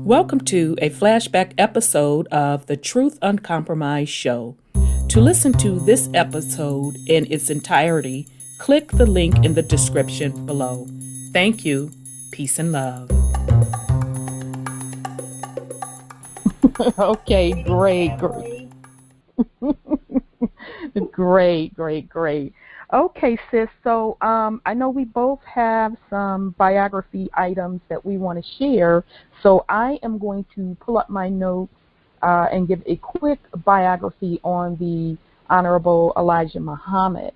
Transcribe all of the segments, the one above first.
Welcome to a flashback episode of the Truth Uncompromised show. To listen to this episode in its entirety, click the link in the description below. Thank you. Peace and love. Okay, great. Okay, sis. So I know we both have some biography items that we want to share. So I am going to pull up my notes and give a quick biography on the Honorable Elijah Muhammad.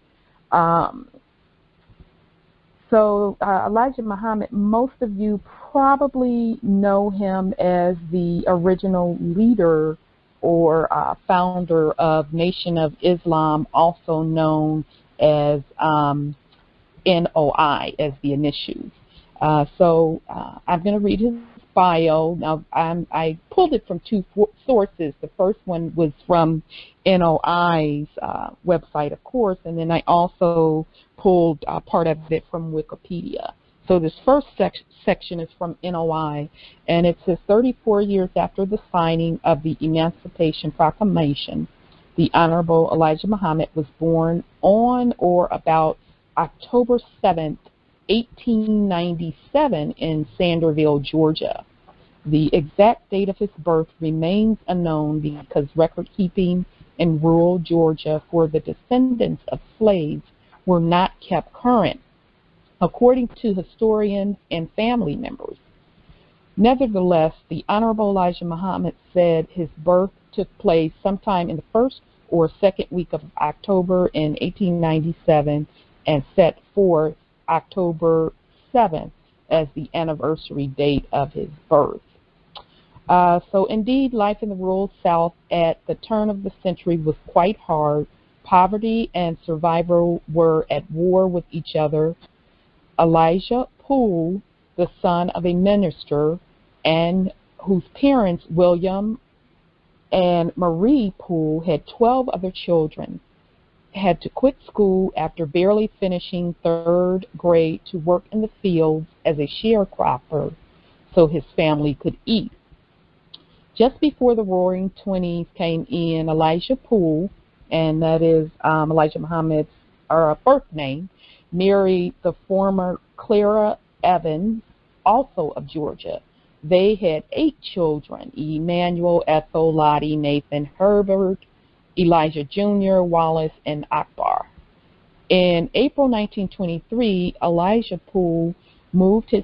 Elijah Muhammad, most of you probably know him as the original leader or founder of Nation of Islam, also known as NOI, as the initials. I'm going to read his bio. Now, I pulled it from two sources. The first one was from NOI's website, of course, and then I also pulled part of it from Wikipedia. So this first section is from NOI, and it says 34 years after the signing of the Emancipation Proclamation, the Honorable Elijah Muhammad was born on or about October 7th, 1897 in Sanderville, Georgia. The exact date of his birth remains unknown because record keeping in rural Georgia for the descendants of slaves were not kept current, according to historians and family members. Nevertheless, the Honorable Elijah Muhammad said his birth took place sometime in the first or second week of October in 1897 and set forth October 7th as the anniversary date of his birth. So indeed, life in the rural South at the turn of the century was quite hard. Poverty and survival were at war with each other. Elijah Poole, the son of a minister, and whose parents, William and Marie Poole, had 12 other children, had to quit school after barely finishing third grade to work in the fields as a sharecropper so his family could eat. Just before the Roaring Twenties came in, Elijah Poole, and that is Elijah Muhammad's birth name, married the former Clara Evans, also of Georgia. They had 8 children: Emmanuel, Ethel, Lottie, Nathan, Herbert, Elijah Jr., Wallace, and Akbar. In April 1923, Elijah Poole moved his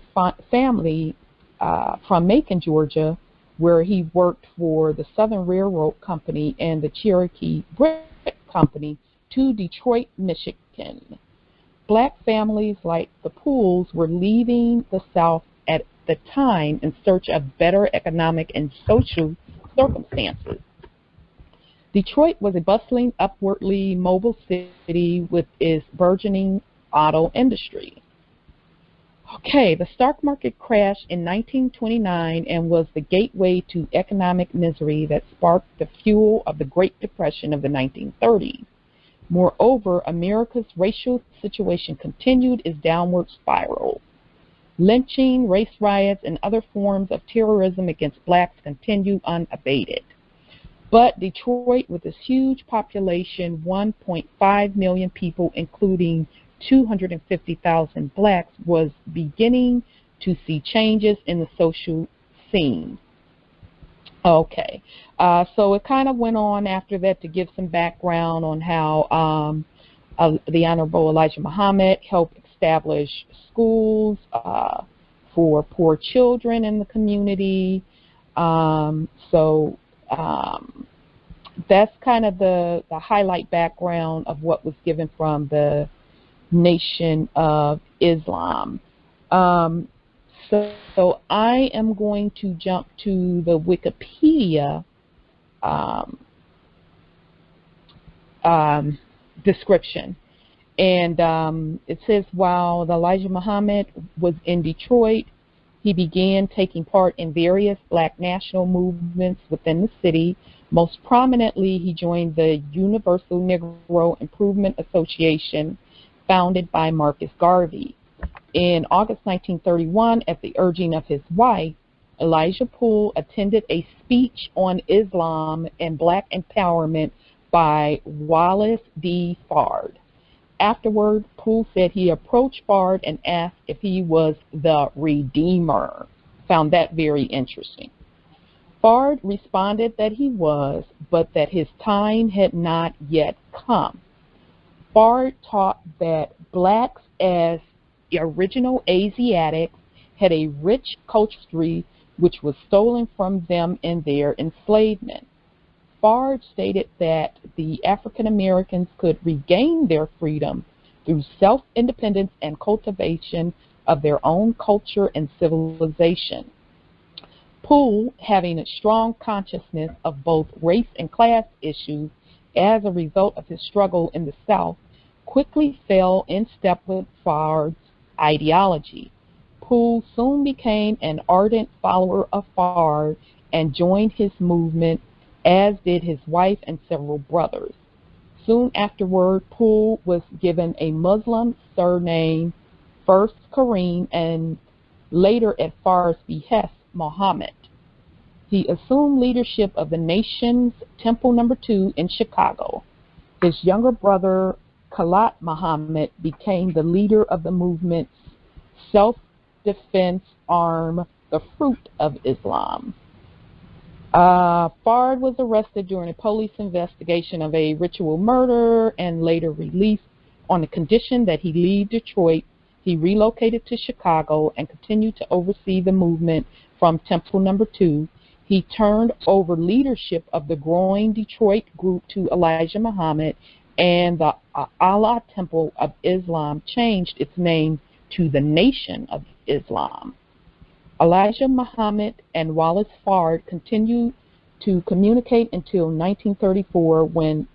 family from Macon, Georgia, where he worked for the Southern Railroad Company and the Cherokee Brick Company, to Detroit, Michigan. Black families like the Pooles were leaving the South at the time in search of better economic and social circumstances. Detroit was a bustling, upwardly mobile city with its burgeoning auto industry. Okay, the stock market crashed in 1929 and was the gateway to economic misery that sparked the fuel of the Great Depression of the 1930s. Moreover, America's racial situation continued its downward spiral. Lynching, race riots, and other forms of terrorism against blacks continued unabated. But Detroit, with its huge population, 1.5 million people, including 250,000 blacks, was beginning to see changes in the social scene. Okay, so it kind of went on after that to give some background on how the Honorable Elijah Muhammad helped establish schools for poor children in the community. That's kind of the highlight background of what was given from the Nation of Islam. So I am going to jump to the Wikipedia description. And it says, while Elijah Muhammad was in Detroit, he began taking part in various black national movements within the city. Most prominently, he joined the Universal Negro Improvement Association, founded by Marcus Garvey. In August 1931, at the urging of his wife, Elijah Poole attended a speech on Islam and black empowerment by Wallace D. Fard. Afterward, Poole said he approached Fard and asked if he was the Redeemer. Found that very interesting. Fard responded that he was, but that his time had not yet come. Fard taught that blacks as original Asiatics had a rich culture which was stolen from them in their enslavement. Fard stated that the African Americans could regain their freedom through self-independence and cultivation of their own culture and civilization. Poole, having a strong consciousness of both race and class issues as a result of his struggle in the South, quickly fell in step with Fard's ideology. Poole soon became an ardent follower of Fard and joined his movement, as did his wife and several brothers. Soon afterward, Poole was given a Muslim surname, first Kareem, and later at Fard's behest, Muhammad. He assumed leadership of the nation's Temple No. 2 in Chicago. His younger brother, Khalat Muhammad, became the leader of the movement's self-defense arm, the Fruit of Islam. Fard was arrested during a police investigation of a ritual murder and later released on the condition that he leave Detroit. He relocated to Chicago and continued to oversee the movement from Temple No. 2. He turned over leadership of the growing Detroit group to Elijah Muhammad, and the Allah Temple of Islam changed its name to the Nation of Islam. Elijah Muhammad and Wallace Fard continued to communicate until 1934 when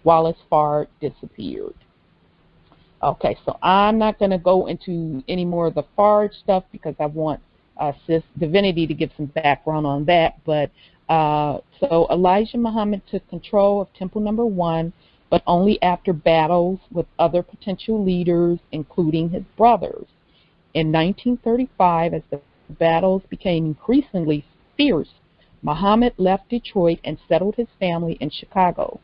Wallace Fard disappeared. Okay, so I'm not going to go into any more of the Fard stuff because I want Sis Divinity to give some background on that. But so Elijah Muhammad took control of Temple No. 1, but only after battles with other potential leaders, including his brothers. In 1935, as the battles became increasingly fierce, Muhammad left Detroit and settled his family in Chicago.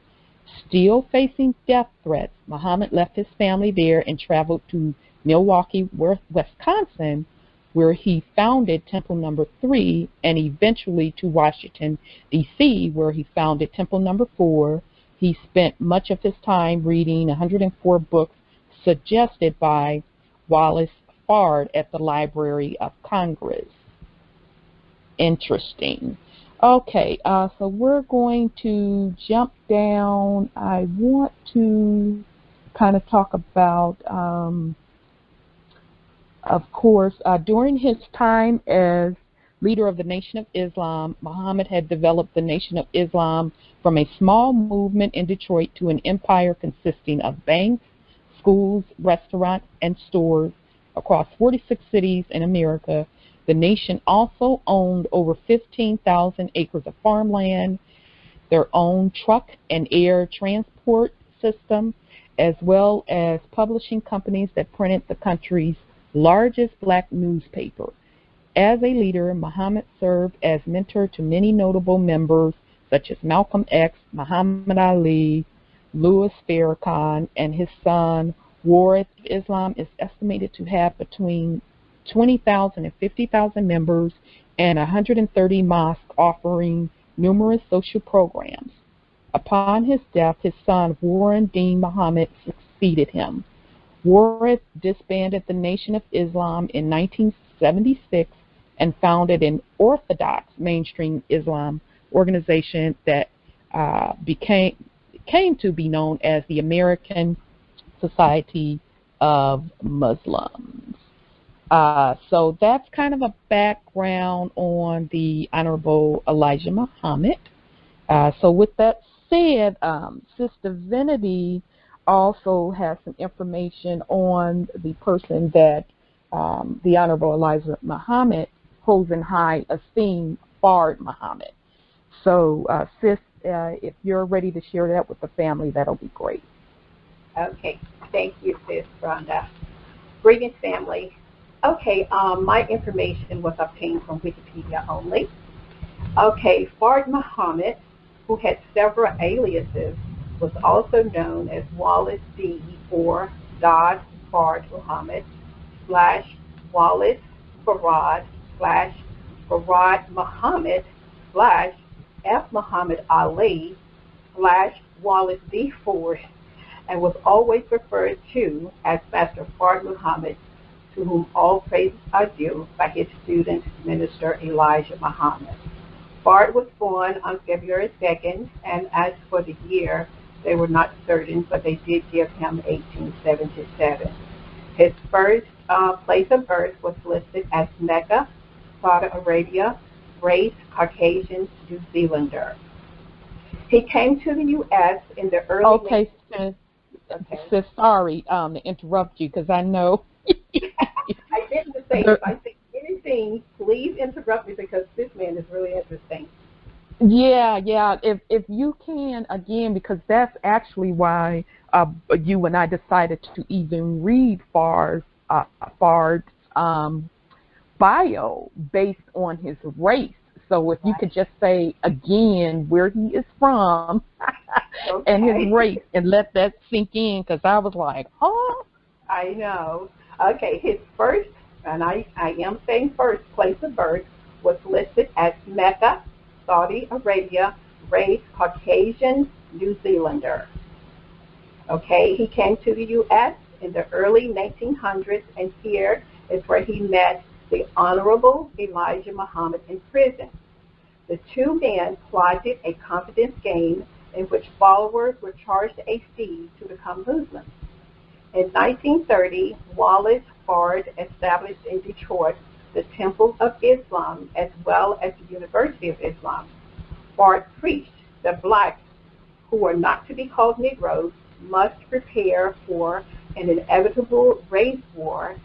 Still facing death threats, Muhammad left his family there and traveled to Milwaukee, Wisconsin, where he founded Temple No. 3, and eventually to Washington, D.C., where he founded Temple No. 4. He spent much of his time reading 104 books suggested by Wallace Fard at the Library of Congress. Interesting. Okay, so we're going to jump down. I want to kind of talk about, of course, during his time as leader of the Nation of Islam, Muhammad had developed the Nation of Islam from a small movement in Detroit to an empire consisting of banks, schools, restaurants, and stores across 46 cities in America. The nation also owned over 15,000 acres of farmland, their own truck and air transport system, as well as publishing companies that printed the country's largest black newspaper. As a leader, Muhammad served as mentor to many notable members such as Malcolm X, Muhammad Ali, Louis Farrakhan, and his son. Warith Islam is estimated to have between 20,000 and 50,000 members and 130 mosques offering numerous social programs. Upon his death, his son Warren Dean Muhammad succeeded him. Warith disbanded the Nation of Islam in 1976 and founded an Orthodox mainstream Islam organization that came to be known as the American Society of Muslims. So that's kind of a background on the Honorable Elijah Muhammad. So with that said, Sister Divinity also has some information on the person that the Honorable Elijah Muhammad holds in high esteem, Fard Muhammad. So, Sis, if you're ready to share that with the family, that'll be great. Okay, thank you, Sis Rhonda. Greetings, family. Okay, my information was obtained from Wikipedia only. Okay, Fard Muhammad, who had several aliases, was also known as Wallace D. or Dodd Fard Muhammad slash Wallace Farad slash Farad Muhammad slash F. Muhammad Ali slash Wallace D. Ford, and was always referred to as Master Fard Muhammad, to whom all praises are due, by his student, Minister Elijah Muhammad. Fard was born on February 2nd, and as for the year, they were not certain, but they did give him 1877. His first place of birth was listed as Mecca, Saudi Arabia, race Caucasian New Zealander. He came to the U.S. in the early. Okay, sis, sorry to interrupt you because I know. I didn't say if I say anything, please interrupt me because this man is really interesting. Yeah. If you can again, because that's actually why you and I decided to even read Fard's bio based on his race. So if you Right. could just say again where he is from and his Okay. race and let that sink in, because I was like, oh. I know. Okay, his first, and I am saying first place of birth, was listed as Mecca, Saudi Arabia, race Caucasian New Zealander. Okay, he came to the U.S. in the early 1900s, and here is where he met the Honorable Elijah Muhammad in prison. The two men plotted a confidence game in which followers were charged a fee to become Muslims. In 1930, Wallace Fard established in Detroit the Temple of Islam as well as the University of Islam. Fard preached that blacks, who are not to be called Negroes, must prepare for an inevitable race war,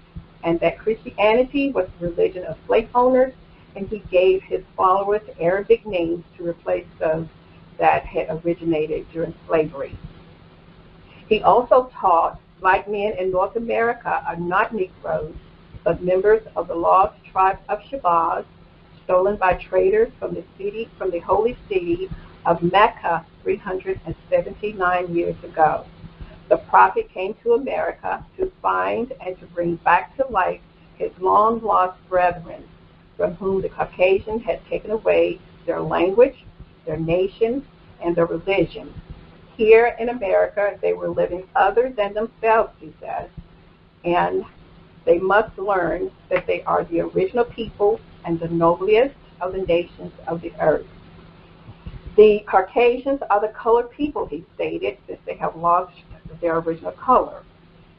and that Christianity was the religion of slave owners, and he gave his followers Arabic names to replace those that had originated during slavery. He also taught black men in North America are not Negroes, but members of the lost tribe of Shabazz, stolen by traders from the holy city of Mecca 379 years ago. The prophet came to America to find and to bring back to life his long-lost brethren, from whom the Caucasians had taken away their language, their nation, and their religion. Here in America, they were living other than themselves, he says, and they must learn that they are the original people and the noblest of the nations of the earth. The Caucasians are the colored people, he stated, since they have lost their original color.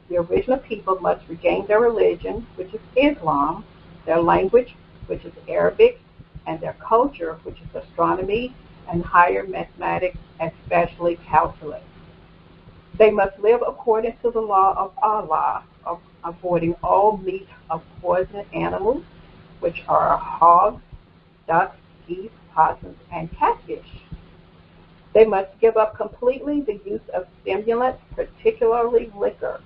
The original people must regain their religion, which is Islam, their language, which is Arabic, and their culture, which is astronomy and higher mathematics, especially calculus. They must live according to the law of Allah, of avoiding all meat of poisonous animals, which are hogs, ducks, geese, possums, and catfish. They must give up completely the use of stimulants, particularly liquor.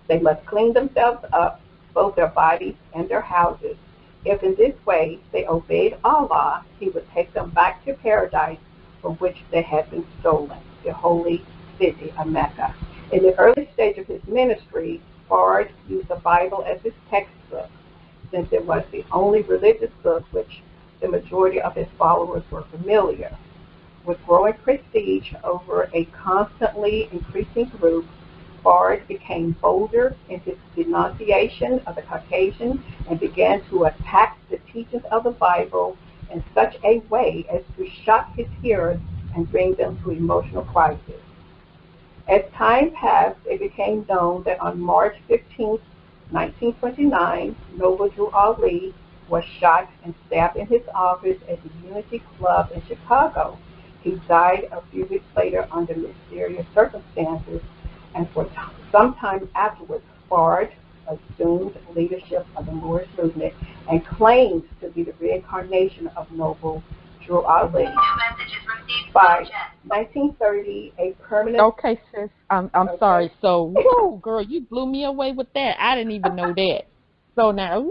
They must clean themselves up, both their bodies and their houses. If in this way they obeyed Allah, he would take them back to paradise from which they had been stolen, the holy city of Mecca. In the early stage of his ministry, Fard used the Bible as his textbook, since it was the only religious book which the majority of his followers were familiar. With growing prestige over a constantly increasing group, Fard became bolder in his denunciation of the Caucasian and began to attack the teachings of the Bible in such a way as to shock his hearers and bring them to emotional crisis. As time passed, it became known that on March 15, 1929, Noble Drew Ali was shot and stabbed in his office at the Unity Club in Chicago. He died a few weeks later under mysterious circumstances, and for some time afterwards, Fard assumed leadership of the Moorish movement and claimed to be the reincarnation of Noble Drew Ali. By 1930, a permanent. Okay, sis. I'm Okay. sorry. So, whoa, girl, you blew me away with that. I didn't even know that. So now,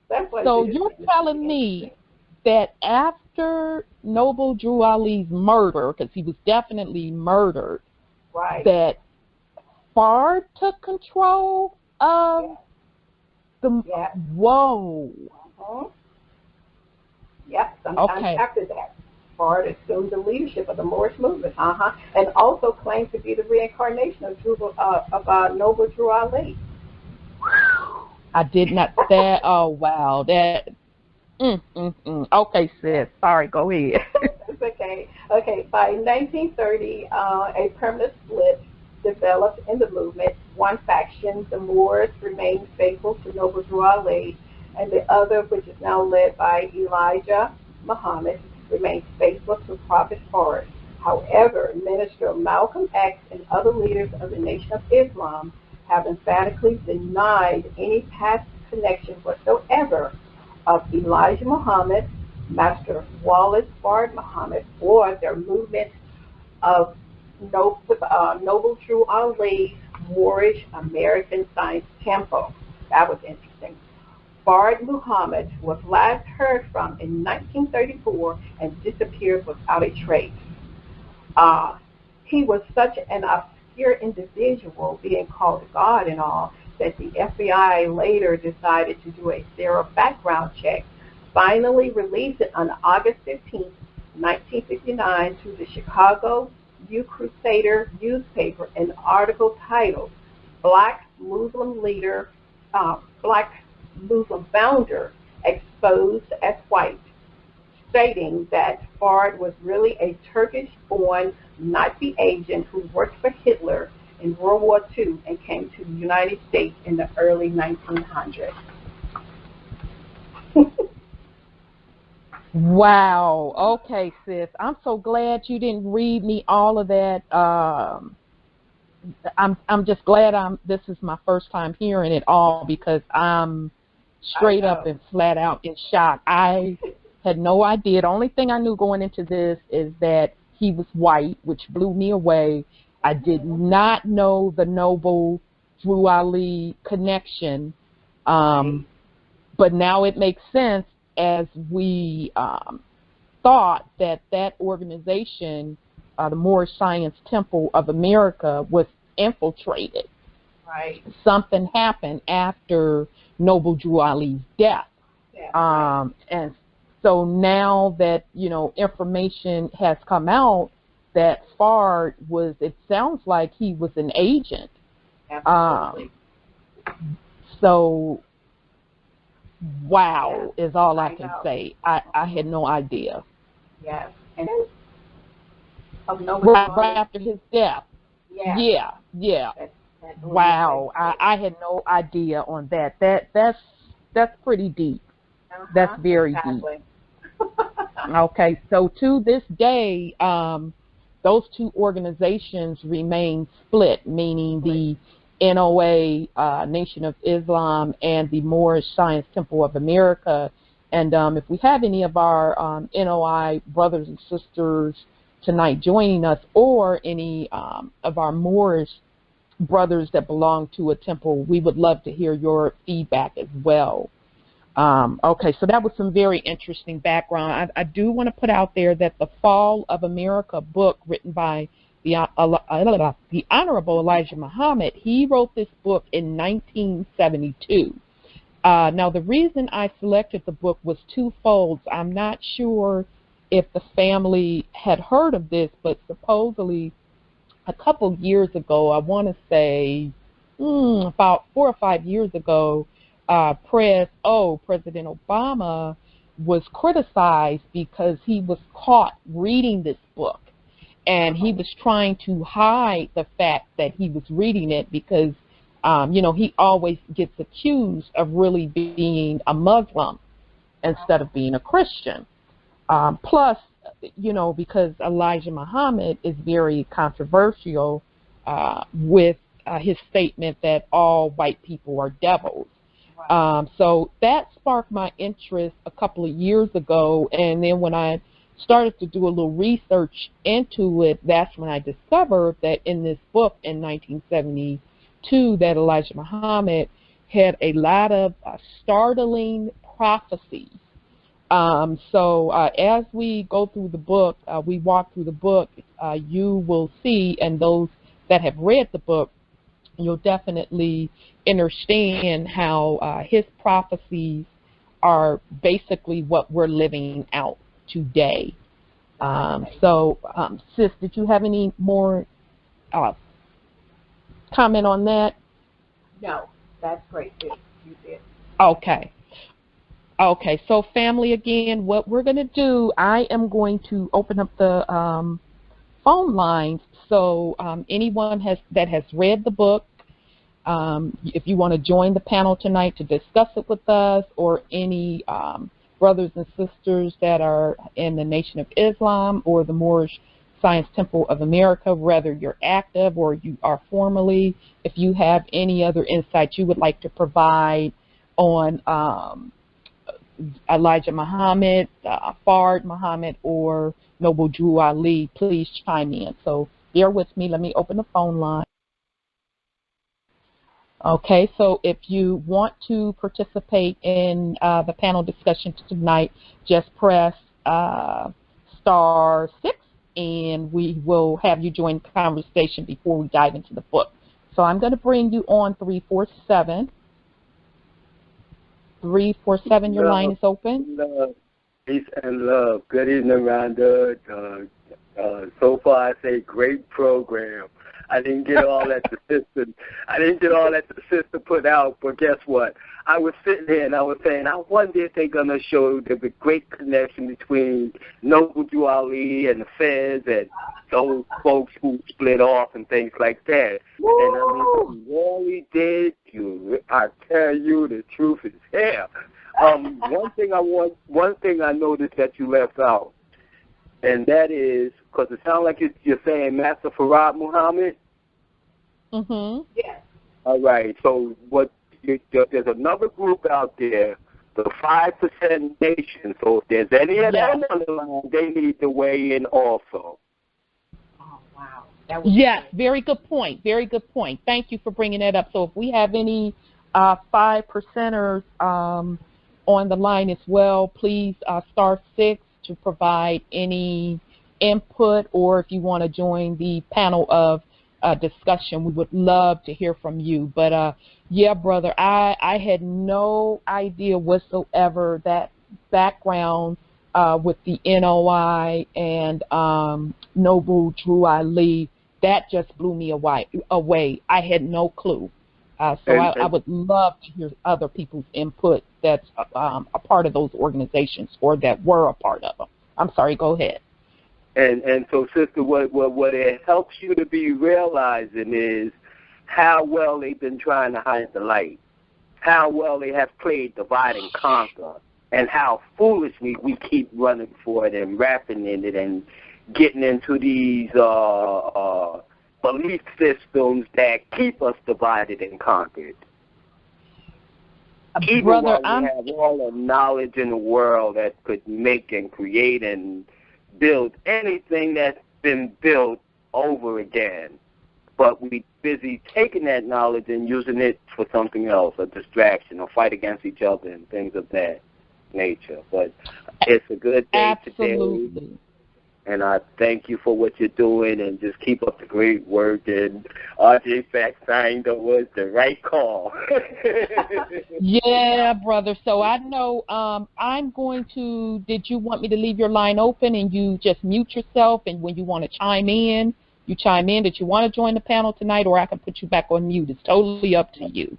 That's what so it is. you're telling me that after Noble Drew Ali's murder, because he was definitely murdered, Right. that Fard took control of the. Yeah. Whoa. Uh-huh. Yep. Sometime Okay. after that, Fard assumed the leadership of the Moorish movement. And also claimed to be the reincarnation of Noble Drew Ali. I did not. That. Oh wow. That. Okay, sis. Sorry. Go ahead. That's okay. Okay, by 1930, a permanent split developed in the movement. One faction, the Moors, remained faithful to Noble Drew Ali, and the other, which is now led by Elijah Muhammad, remains faithful to Prophet Fard. However, Minister Malcolm X and other leaders of the Nation of Islam have emphatically denied any past connection whatsoever of Elijah Muhammad, Master Wallace Fard Muhammad, or their movement of Noble Drew Ali's Moorish American Science Temple. That was interesting. Fard Muhammad was last heard from in 1934 and disappeared without a trace. He was such an obscure individual, being called God and all, that the FBI later decided to do a thorough background check, finally released it on August 15, 1959, to the Chicago Youth Crusader newspaper, an article titled Black Muslim Founder Exposed as White, stating that Fard was really a Turkish-born Nazi agent who worked for Hitler in World War II and came to the United States in the early 1900s. Wow. Okay, sis. I'm so glad you didn't read me all of that. I'm just glad this is my first time hearing it all, because I'm straight up and flat out in shock. I had no idea. The only thing I knew going into this is that he was white, which blew me away. I did not know the Noble Drew Ali connection, but now it makes sense, as we thought that organization, the Moorish Science Temple of America, was infiltrated. Right. Something happened after Noble Drew Ali's death. Right. And so now that, information has come out that Fard was, it sounds like he was an agent. Absolutely. So, wow, is all I can say. I had no idea. Yes. And right after his death. Yeah. That's Wow, I had no idea on that. That's pretty deep. That's very deep. Okay, so to this day, those two organizations remain split, meaning the NOA, Nation of Islam, and the Moorish Science Temple of America. And if we have any of our NOI brothers and sisters tonight joining us, or any of our Moorish brothers that belong to a temple, we would love to hear your feedback as well. Okay, so that was some very interesting background. I do want to put out there that the Fall of America book, written by the Honorable Elijah Muhammad, he wrote this book in 1972. Now, the reason I selected the book was twofold. I'm not sure if the family had heard of this, but supposedly a couple years ago, I want to say about 4 or 5 years ago, President Obama was criticized because he was caught reading this book, and he was trying to hide the fact that he was reading it because, he always gets accused of really being a Muslim instead of being a Christian. Plus, because Elijah Muhammad is very controversial with his statement that all white people are devils. So that sparked my interest a couple of years ago, and then when I started to do a little research into it, that's when I discovered that in this book in 1972 that Elijah Muhammad had a lot of startling prophecies. So as we go through the book, we walk through the book, you will see, and those that have read the book, you'll definitely understand how his prophecies are basically what we're living out today. Sis, did you have any more comment on that? No, that's great. You did. Okay. Okay, so family, again, what we're going to do, I am going to open up the phone lines. So anyone that has read the book, if you want to join the panel tonight to discuss it with us, or any brothers and sisters that are in the Nation of Islam or the Moorish Science Temple of America, whether you're active or you are formerly, if you have any other insights you would like to provide on Elijah Muhammad, Fard Muhammad, or Noble Drew Ali, please chime in. So bear with me. Let me open the phone line. Okay, so if you want to participate in the panel discussion tonight, just press *6, and we will have you join the conversation before we dive into the book. So I'm going to bring you on 347. 347, your line is open. Love, peace and love. Good evening, Rhonda. So far, I say great program. I didn't get all that the sister put out, but guess what? I was sitting here and I was saying, I wonder if they're gonna show the great connection between Noble Drew Ali and the Feds and those folks who split off and things like that. Woo! And I mean, you really did. I tell you, the truth is here. One thing I noticed that you left out, and that is, because it sounds like you're saying Master Farad Muhammad. Mm-hmm. Yes. All right. So there's another group out there, the 5% Nation. So if there's any of that on the line, they need to weigh in also. Oh, wow. Yes, very good point. Very good point. Thank you for bringing that up. So if we have any 5%ers on the line as well, please *6 to provide any input, or if you want to join the panel of discussion, we would love to hear from you. But yeah, brother, I had no idea whatsoever that background with the NOI and Noble Drew Ali. That just blew me away. I had no clue. I would love to hear other people's input that's a part of those organizations or that were a part of them. I'm sorry, go ahead. And so, sister, what it helps you to be realizing is how well they've been trying to hide the light, how well they have played divide and conquer, and how foolishly we keep running for it and wrapping in it and getting into these belief systems that keep us divided and conquered. Even brother, while we have all the knowledge in the world that could make and create and build anything that's been built over again, but we busy taking that knowledge and using it for something else, a distraction, or fight against each other and things of that nature. But it's a good day today, and I thank you for what you're doing, and just keep up the great work. And RJ Fact signed up was the right call. Yeah, brother. So I know I'm going to, did you want me to leave your line open and you just mute yourself, and when you want to chime in, you chime in? Did you want to join the panel tonight, or I can put you back on mute? It's totally up to you.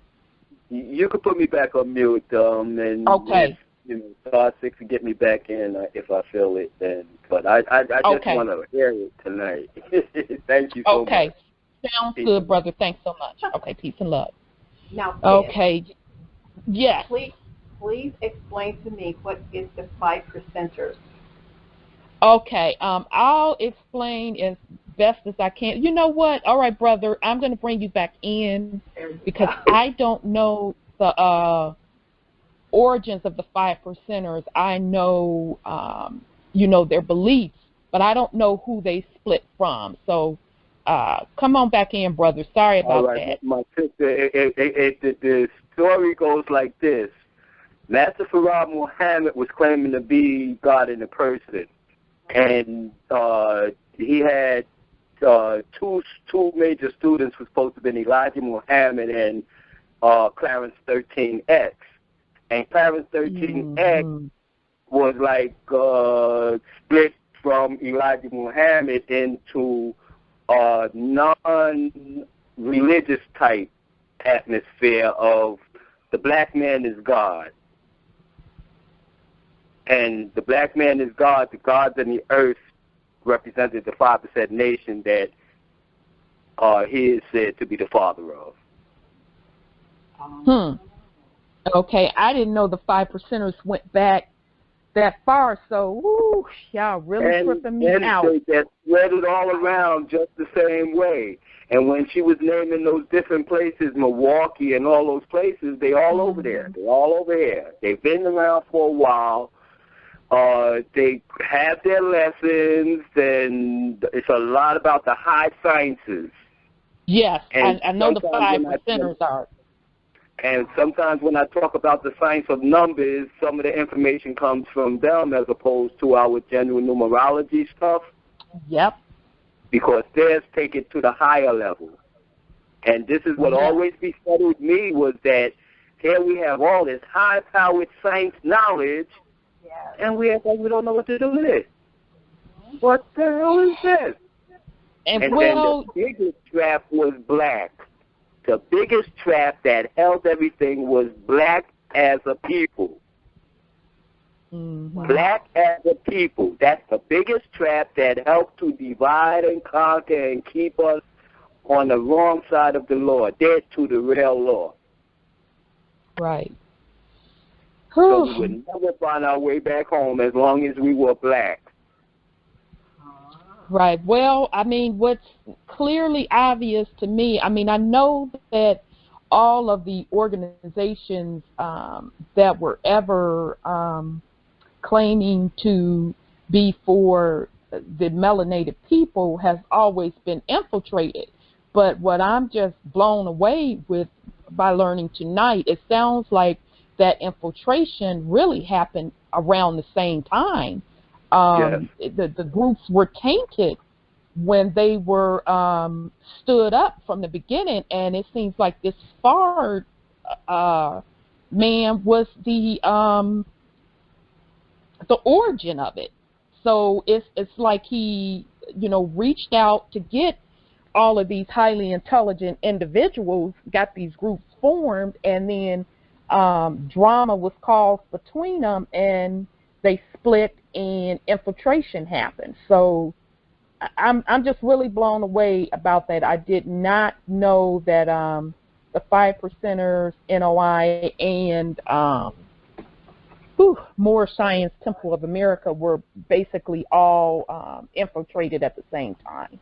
You can put me back on mute, and okay. *6 to get me back in if I feel it then. But I just want to hear it tonight. Thank you so much. Okay. Sounds Peace good, brother. Thanks so much. Okay, peace and love. Now, okay. Yes. Please explain to me what is the 5%ers. Okay. I'll explain as best as I can. You know what? All right, brother. I'm going to bring you back in because I don't know the origins of the 5%ers. I know, their beliefs, but I don't know who they split from. So Come on back in, brother. Sorry All about right, that. my sister. The story goes like this: Master Farad Muhammad was claiming to be God in a person, and he had two major students who were supposed to be Elijah Muhammad and Clarence 13X. And Clarence 13X was like split from Elijah Muhammad into non-religious type atmosphere of the black man is God. And the black man is God, the gods in the earth represented the 5% nation that he is said to be the father of. Okay, I didn't know the 5%ers went back that far, so woo, y'all really tripping me out. And they spread it all around just the same way. And when she was naming those different places, Milwaukee and all those places, they all over there. They're all over here. They've been around for a while. They have their lessons, and it's a lot about the high sciences. Yes, I know the 5%ers are. And sometimes when I talk about the science of numbers, some of the information comes from them as opposed to our general numerology stuff. Yep. Because theirs take it to the higher level. And this is what always befuddled me, was that here we have all this high-powered science knowledge, and we don't know what to do with it. What the hell is this? And then the biggest trap was black. The biggest trap that held everything was black as a people. Black as a people. That's the biggest trap that helped to divide and conquer and keep us on the wrong side of the law, dead to the real law. Right. So we would never find our way back home as long as we were black. Right. Well, I mean, what's clearly obvious to me, I mean, I know that all of the organizations that were ever claiming to be for the melanated people has always been infiltrated. But what I'm just blown away with by learning tonight, it sounds like that infiltration really happened around the same time. The groups were tainted when they were stood up from the beginning, and it seems like this Fard man was the origin of it. So it's like he, reached out to get all of these highly intelligent individuals, got these groups formed, and then drama was caused between them, and they split and infiltration happened. So I'm just really blown away about that. I did not know that the 5%ers, NOI, and Moorish Science Temple of America were basically all infiltrated at the same time.